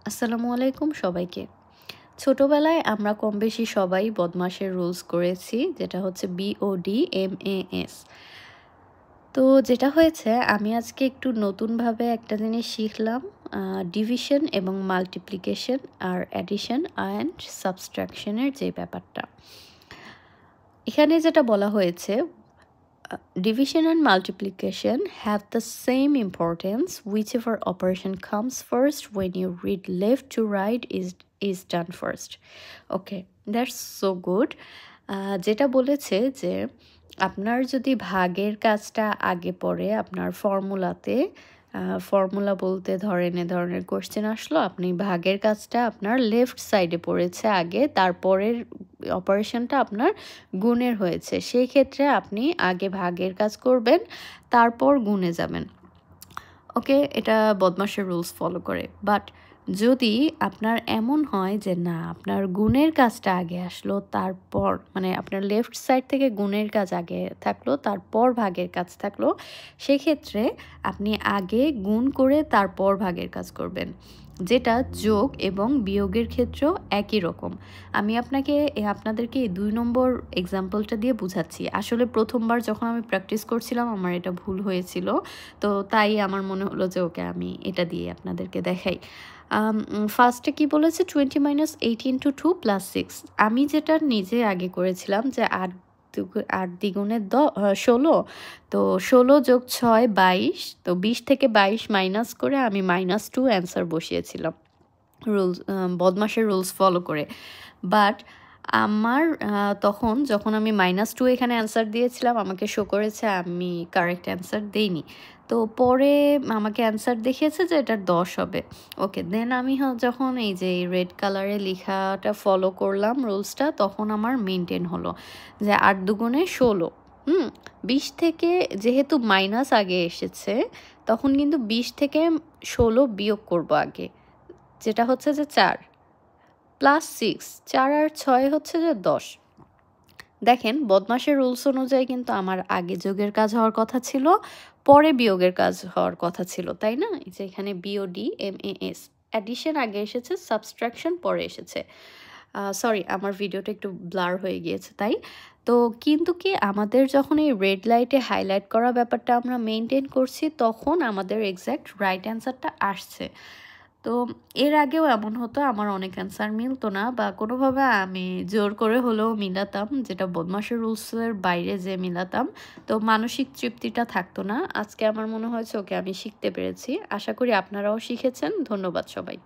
আসসালামু আলাইকুম সবাইকে। ছোটবেলায় আমরা কম বেশি সবাই বদমাশের রুলস করেছি, যেটা হচ্ছে BODMAS। তো যেটা হয়েছে, আমি আজকে একটু নতুনভাবে একটা জিনিস শিখলাম, ডিভিশন এবং মাল্টিপ্লিকেশন আর অ্যাডিশন অ্যান্ড সাবট্রাকশনের যে ব্যাপারটা। এখানে যেটা বলা হয়েছে, division and multiplication have the same importance. Whichever operation comes first when you read left to right is done first. Okay, that's so good. যেটা বলেছে যে আপনার যদি ভাগের কাজটা আগে পড়ে আপনার ফর্মুলাতে, ফর্মুলা বলতে ধরেন এ ধরনের কোশ্চেন আসলো, আপনি ভাগের কাজটা আপনার লেফট সাইডে পড়েছে আগে, তারপরের অপারেশনটা আপনার গুণের হয়েছে, সেই ক্ষেত্রে আপনি আগে ভাগের কাজ করবেন, তারপর গুণে যাবেন। ওকে, এটা বদমাশের রুলস ফলো করে। বাট যদি আপনার এমন হয় যে না, আপনার গুণের কাজটা আগে আসলো, তারপর মানে আপনার লেফট সাইড থেকে গুণের কাজ আগে থাকলো, তারপর ভাগের কাজ থাকলো, সেক্ষেত্রে আপনি আগে গুণ করে তারপর ভাগের কাজ করবেন, যেটা যোগ এবং বিয়োগের ক্ষেত্রেও একই রকম। আমি আপনাদেরকে এই 2 নম্বর এক্সাম্পলটা দিয়ে বুঝাচ্ছি। আসলে প্রথমবার যখন আমি প্র্যাকটিস করছিলাম আমার এটা ভুল হয়েছিল, তো তাই আমার মনে হলো যে ওকে আমি এটা দিয়ে আপনাদেরকে দেখাই। ফার্স্টে কি বলেছে, 20 - 18 × 2 + 6। আমি যেটা নিজে আগে করেছিলাম যে 8 দ্বিগুণে 16, তো 16 + 6 = 22, তো 20 থেকে 22 মাইনাস করে আমি -2 অ্যান্সার বসিয়েছিলাম রুলস, বদমাশের রুলস ফলো করে। বাট আমার তখন যখন আমি -2 এখানে অ্যান্সার দিয়েছিলাম, আমাকে শো করেছে আমি কারেক্ট অ্যান্সার দেইনি। তো পরে আমাকে অ্যান্সার দেখিয়েছে যে এটার 10 হবে। ওকে, দেন আমি যখন এই যে রেড কালারে লেখাটা ফলো করলাম রুলসটা, তখন আমার মেইনটেইন হলো যে 8 দুগুণে 16। 20 থেকে যেহেতু মাইনাস আগে এসেছে, তখন কিন্তু 20 থেকে 16 বিয়োগ করব আগে, যেটা হচ্ছে যে 4 + 6, 4 আর 6 হচ্ছে যে 10। দেখেন, বদমাশের রুলস অনুযায়ী কিন্তু আমার আগে যোগের কাজ হওয়ার কথা ছিল, পরে বিয়োগের কাজ হওয়ার কথা ছিল, তাই না? এই যে এখানে BODMAS, অ্যাডিশন আগে এসেছে, সাবট্রাকশন পরে এসেছে। সরি, আমার ভিডিওটা একটু ব্লার হয়ে গিয়েছে তাই। তো কিন্তু কি আমাদের যখন এই রেড লাইটে হাইলাইট করা ব্যাপারটা আমরা মেইনটেইন করছি, তখন আমাদের এক্স্যাক্ট রাইট অ্যান্সারটা আসছে। তো এর আগেও এমন হতো, আমার অনেক অ্যান্সার মিলতো না, বা কোনোভাবে আমি জোর করে হলেও মিলাতাম, যেটা বদমাশের রুলসের বাইরে যে মিলাতাম, তো মানসিক তৃপ্তিটা থাকতো না। আজকে আমার মনে হয়েছে ওকে আমি শিখতে পেরেছি। আশা করি আপনারাও শিখেছেন। ধন্যবাদ সবাইকে।